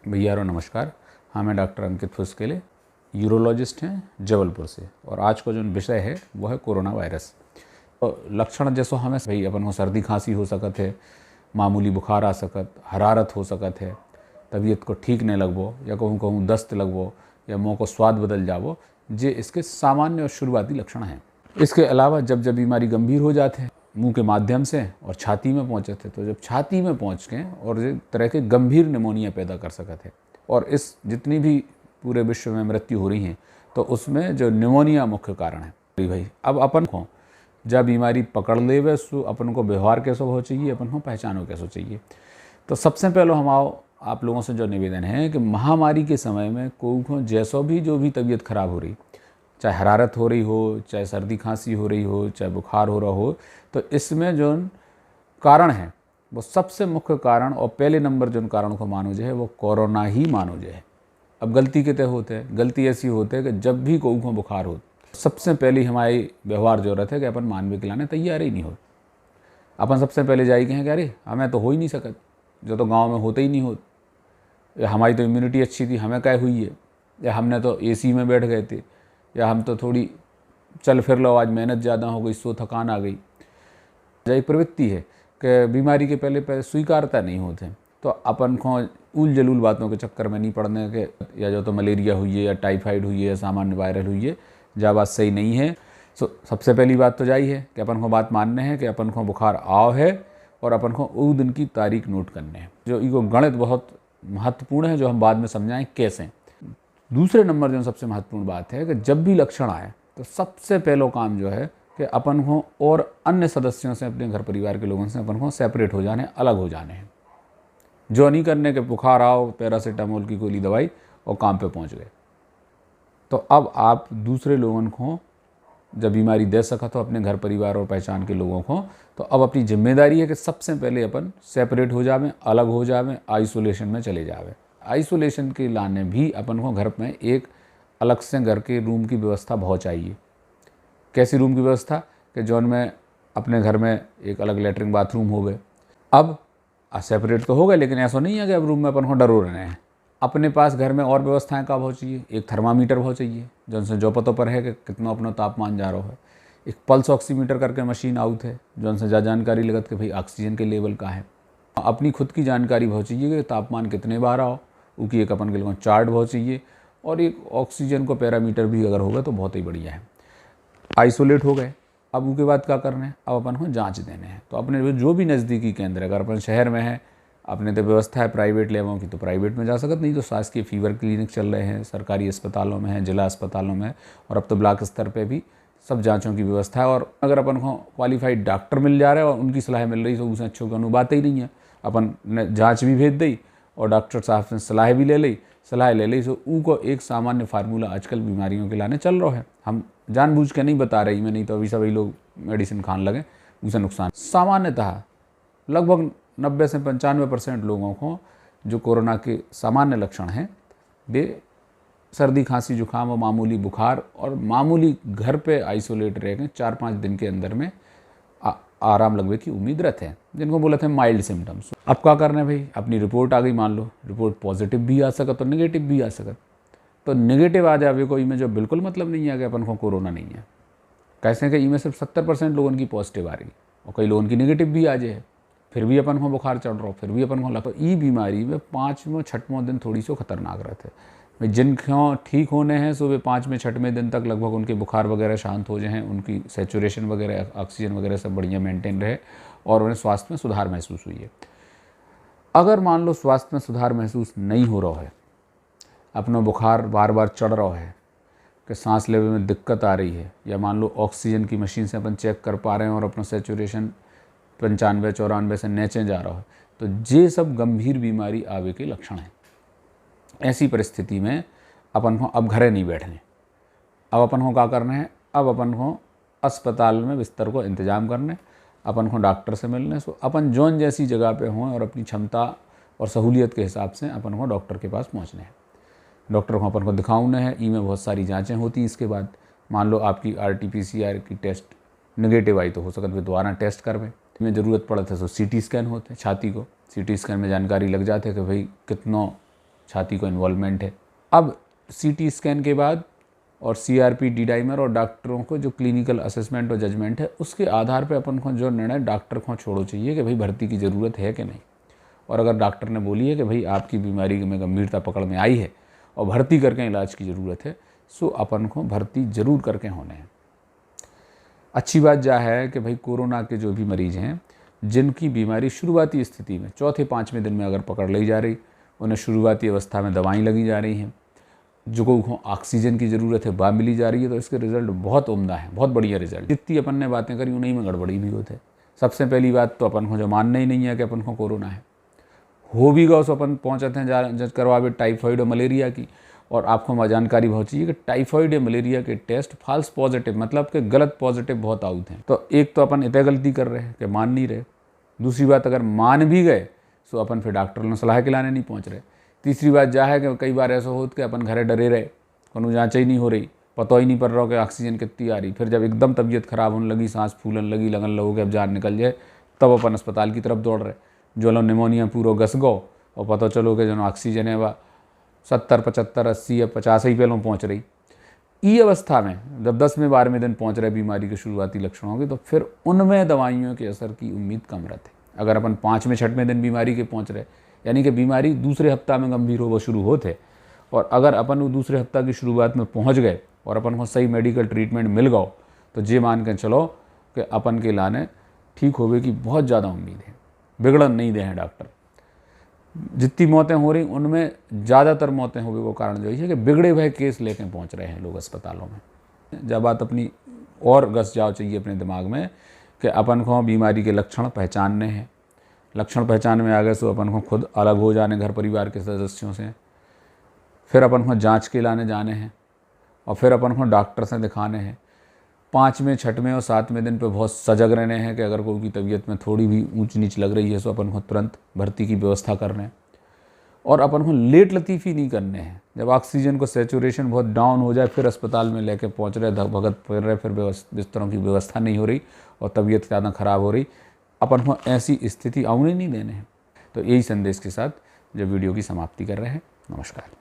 भैया नमस्कार। हाँ, मैं डॉक्टर अंकित फुसकेले, यूरोलॉजिस्ट हैं जबलपुर से। और आज का जो विषय है वो है कोरोना वायरस। तो लक्षण जैसो हमें भाई अपन को सर्दी खांसी हो सकत है, मामूली बुखार आ सकत, हरारत हो सकत है, तबीयत को ठीक नहीं लगबो या कहूँ कहूँ दस्त लगबो या मुँह को स्वाद बदल जाबो, जे इसके सामान्य और शुरुआती लक्षण हैं। इसके अलावा जब जब बीमारी गंभीर हो जाते हैं मुंह के माध्यम से और छाती में पहुँचे थे, तो जब छाती में पहुँच के और एक तरह के गंभीर निमोनिया पैदा कर सकते हैं। और इस जितनी भी पूरे विश्व में मृत्यु हो रही हैं तो उसमें जो निमोनिया मुख्य कारण है। भाई अब अपन को जब बीमारी पकड़ लेवे सो अपन को व्यवहार कैसे हो चाहिए, अपन को पहचानो कैसे चाहिए। तो सबसे पहले हम आप लोगों से जो निवेदन है कि महामारी के समय में कोई जैसो भी जो भी तबीयत खराब हो रही, चाहे हरारत हो रही हो, चाहे सर्दी खांसी हो रही हो, चाहे बुखार हो रहा हो, तो इसमें जो कारण है वो सबसे मुख्य कारण और पहले नंबर जो कारण को मानो जो है वो कोरोना ही मानो जो है। अब गलती कितने होते हैं, गलती ऐसी होते है कि जब भी कोई को बुखार हो सबसे पहले हमारी व्यवहार जरूरत है कि अपन मानवे के लाने तैयार ही नहीं हो। अपन सबसे पहले जाए कहें कि अरे हमें तो हो ही नहीं सकत, जो तो गाँव में होते ही नहीं हो, या हमारी तो इम्यूनिटी अच्छी थी हमें क्या हुई है, या हमने तो एसी में बैठ गए थे, या हम तो थोड़ी चल फिर लो, आज मेहनत ज़्यादा हो गई सो थकान आ गई। एक प्रवृत्ति है कि बीमारी के पहले स्वीकारता नहीं होते, तो अपन को उल जलूल बातों के चक्कर में नहीं पड़ने के, या जो तो मलेरिया हुई है या टाइफाइड हुई है या सामान्य वायरल हुई है, जहाँ बात सही नहीं है। सबसे पहली बात तो जाई है कि अपन को बात मानने है कि अपन को बुखार आओ है और अपन को उस दिन की तारीख नोट करने हैं। जो इको गणित बहुत महत्वपूर्ण है, जो हम बाद में समझाएं कैसे। दूसरे नंबर जो सबसे महत्वपूर्ण बात है कि जब भी लक्षण आए तो सबसे पहला काम जो है कि अपन को और अन्य सदस्यों से, अपने घर परिवार के लोगों से अपन को सेपरेट हो जाने, अलग हो जाने हैं। जो नहीं करने के बुखार आओ पैरासीटामोल की गोली दवाई और काम पे पहुंच गए। तो अब आप दूसरे लोगों को जब बीमारी दे सका तो अपने घर परिवार और पहचान के लोगों को, तो अब अपनी जिम्मेदारी है कि सबसे पहले अपन सेपरेट हो जावे, अलग हो जावे, आइसोलेशन में चले जावे। आइसोलेशन के लाने भी अपन को घर में एक अलग से घर के रूम की व्यवस्था बहुत चाहिए। कैसी रूम की व्यवस्था कि जौन में अपने घर में एक अलग लेटरिन बाथरूम हो गए। अब सेपरेट तो हो गए, लेकिन ऐसा नहीं है कि अब रूम में अपन को डरो रहना है। अपने पास घर में और व्यवस्थाएं का बहुत चाहिए। एक थर्मामीटर बहुत चाहिए जौन से जो पतों पर है कि कितना अपना तापमान जा रहा है। एक पल्स ऑक्सीमीटर करके मशीन आउट है जौन से जानकारी लगत कि भाई ऑक्सीजन के लेवल का है। अपनी खुद की जानकारी बहुत चाहिए कि तापमान कितने बार आओ, उसकी एक अपन के चार्ट बहुत चाहिए। और एक ऑक्सीजन को पैरामीटर भी अगर होगा तो बहुत ही बढ़िया है। आइसोलेट हो गए, अब उसके बाद क्या करना है, अब अपन को जांच देने हैं। तो अपने जो भी नज़दीकी केंद्र, अगर अपन शहर में है, अपने तो व्यवस्था है प्राइवेट लेवों की, तो प्राइवेट में जा सकते, नहीं तो शासकीय फीवर क्लिनिक चल रहे हैं, सरकारी अस्पतालों में है, जिला अस्पतालों में, और अब तो ब्लॉक स्तर पे भी सब जांचों की व्यवस्था है। और अगर अपन को क्वालिफाइड डॉक्टर मिल जा रहे हैं और उनकी सलाह मिल रही तो उससे अच्छों की बात ही नहीं है। अपन ने जाँच भी भेज दी और डॉक्टर साहब से सलाह भी ले ली, तो को एक सामान्य फार्मूला आजकल बीमारियों के लाने चल रहा है। हम जानबूझ के नहीं बता रही मैं, नहीं तो अभी सभी लोग मेडिसिन खाने लगे, उसे नुकसान। सामान्यतः लगभग 90 से 95% लोगों को जो कोरोना के सामान्य लक्षण हैं वे सर्दी खांसी जुकाम और मामूली बुखार और मामूली घर पे आइसोलेट रह गए 4-5 दिन के अंदर में आराम लगने की उम्मीद रहते हैं, जिनको बोला थे माइल्ड सिम्टम्स। अब क्या करना है भाई, अपनी रिपोर्ट आ गई, मान लो रिपोर्ट पॉजिटिव भी आ सकत तो नेगेटिव भी आ सकत। तो नेगेटिव आ जाए कोई में जो बिल्कुल मतलब नहीं है कि अपन को कोरोना नहीं है। कैसे कि इनमें सिर्फ 70% लोगों की पॉजिटिव आ रही और कई लोगों की नेगेटिव भी आ जाए, फिर भी अपन को बुखार चढ़ रहा हो, फिर भी अपन को लगा। तो ई बीमारी में 5वें 6वें दिन थोड़ी सी खतरनाक रहते हैं। जिनको ठीक होने हैं सो वे 5वें 6वें दिन तक लगभग उनके बुखार वगैरह शांत हो जाएँ, उनकी सैचुरेशन वगैरह ऑक्सीजन वगैरह सब बढ़िया मेंटेन रहे और उन्हें स्वास्थ्य में सुधार महसूस हुई है। अगर मान लो स्वास्थ्य में सुधार महसूस नहीं हो रहा है, अपना बुखार बार बार चढ़ रहा है, कि सांस लेने में दिक्कत आ रही है, या मान लो ऑक्सीजन की मशीन से अपन चेक कर पा रहे हैं और अपना सैचुरेशन 95-94 से नीचे जा रहा है, तो ये सब गंभीर बीमारी आवे के लक्षण हैं। ऐसी परिस्थिति में अपन को अब घरे नहीं बैठने, अब अपन को क्या करना है, अब अपन को अस्पताल में बिस्तर को इंतजाम करने, अपन को डॉक्टर से मिलने। सो अपन जोन जैसी जगह पे हों और अपनी क्षमता और सहूलियत के हिसाब से अपन को डॉक्टर के पास पहुंचने हैं। डॉक्टर को अपन को दिखाना है। ई में बहुत सारी जांचें होती हैं। इसके बाद मान लो आपकी RT-PCR की टेस्ट नेगेटिव आई तो हो सकता है दोबारा टेस्ट करवे में ज़रूरत पड़े तो CT स्कैन होते हैं छाती को। CT स्कैन में जानकारी लग जाती है कि भाई कितना छाती को इन्वॉल्वमेंट है। अब CT स्कैन के बाद और CRP डी डाइमर और डॉक्टरों को जो क्लिनिकल असेसमेंट और जजमेंट है उसके आधार पे अपन को जो निर्णय डॉक्टर को छोड़ो चाहिए कि भाई भर्ती की ज़रूरत है कि नहीं। और अगर डॉक्टर ने बोली है कि भाई आपकी बीमारी में गंभीरता पकड़ में आई है और भर्ती करके इलाज की ज़रूरत है, सो अपन को भर्ती ज़रूर करके होने हैं। अच्छी बात यह है कि भाई कोरोना के जो भी मरीज़ हैं जिनकी बीमारी शुरुआती स्थिति में चौथे 5वें दिन में अगर पकड़ ली जा रही, उन्हें शुरुआती अवस्था में दवाई लगी जा रही हैं, जो को ऑक्सीजन की ज़रूरत है वह मिली जा रही है, तो इसके रिज़ल्ट बहुत उम्दा है, बहुत बढ़िया रिज़ल्ट। जितनी अपन ने बातें करी उन्हीं में गड़बड़ी भी होते। सबसे पहली बात तो अपन को जो मानना ही नहीं है कि अपन को कोरोना है, हो भी गो सो अपन पहुँचते हैं जज करवावे टाइफाइड और मलेरिया की, और आपको जानकारी बहुत चाहिए कि टाइफाइड या मलेरिया के टेस्ट फॉल्स पॉजिटिव मतलब कि गलत पॉजिटिव बहुत आउट हैं। तो एक तो अपन इतने गलती कर रहे हैं कि मान नहीं रहे, दूसरी बात अगर मान भी गए तो अपन फिर डॉक्टर ने सलाह के लाने नहीं पहुँच रहे, तीसरी बात यह है कि कई बार ऐसा होता कि अपन घरे डरे रहे, कोनो जाँच ही नहीं हो रही, पता ही नहीं पड़ रहा कि ऑक्सीजन कितनी आ रही। फिर जब एकदम तबीयत खराब होने लगी, सांस फूलन लगी, लगन लगो कि अब जान निकल जाए, तब अपन अस्पताल की तरफ दौड़ रहे। जो लोग निमोनिया पूरा घस गो और पता चलो कि जो ऑक्सीजन है वह 70, 75, 80 या 50 ही पहलों पहुँच रही। ई अवस्था में जब 10वें 12वें दिन पहुँच रहे बीमारी के शुरुआती लक्षण होंगे, तो फिर उनमें दवाइयों के असर की उम्मीद कम रहती है। अगर अपन 5वें 6वें दिन बीमारी के पहुँच रहे, यानी कि बीमारी दूसरे हफ्ता में गंभीर हो वो शुरू होते, और अगर अपन वो दूसरे हफ्ता की शुरुआत में पहुँच गए और अपन को सही मेडिकल ट्रीटमेंट मिल गो, तो ये मान के चलो कि अपन के लाने ठीक होवे की बहुत ज़्यादा उम्मीद है। बिगड़न नहीं दे हैं डॉक्टर। जितनी मौतें हो रही उनमें ज़्यादातर मौतें हो गई, वो कारण जो है कि बिगड़े हुए केस लेके पहुंच रहे हैं लोग अस्पतालों में। जब बात अपनी और घस जाओ चाहिए अपने दिमाग में कि अपन को बीमारी के लक्षण पहचानने हैं, लक्षण पहचान में आ गए तो अपन को खुद अलग हो जाने घर परिवार के सदस्यों से, फिर अपन को जाँच के लाने जाने हैं और फिर अपन को डॉक्टर से दिखाने हैं। 5वें 6वें और 7वें दिन पे बहुत सजग रहने हैं कि अगर कोई की तबीयत में थोड़ी भी ऊंच नीच लग रही है तो अपन को तुरंत भर्ती की व्यवस्था करने हैं, और अपन को लेट लतीफ़ी नहीं करने हैं। जब ऑक्सीजन को सैचुरेशन बहुत डाउन हो जाए फिर अस्पताल में लेके पहुंच रहे, भगत फिर रहे, फिर बिस्तरों की व्यवस्था नहीं हो रही और तबीयत ज़्यादा ख़राब हो रही, अपन को ऐसी स्थिति आने नहीं देने हैं। तो यही संदेश के साथ जब वीडियो की समाप्ति कर रहे हैं, नमस्कार।